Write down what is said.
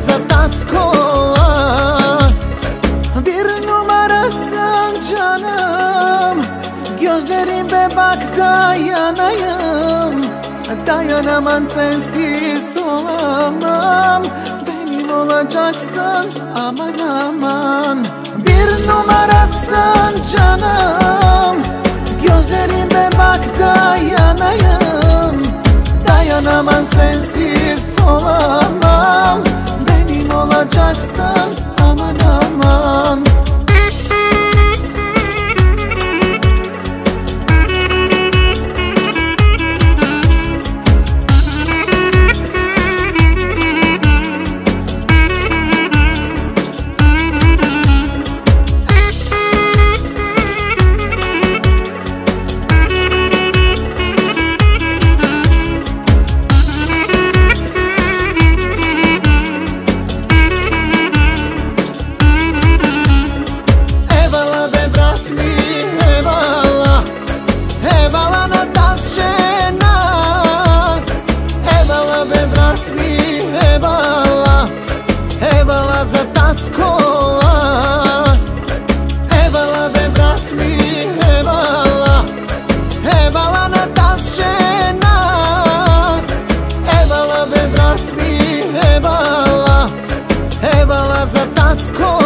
za tas kola. Bir numarasın canım, gözlerime bak dayanayım. Dayanamam sensiz olamam, benim olacaksın aman aman. Bir numarasın canım, gözlerime bak dayanayım. Dayanamam sensiz olamam, benim olacaksın aman aman. Evala za tas kola, evala be brat mi, evala, evala na tas žena. Evala be brat mi, evala, evala za tas kola.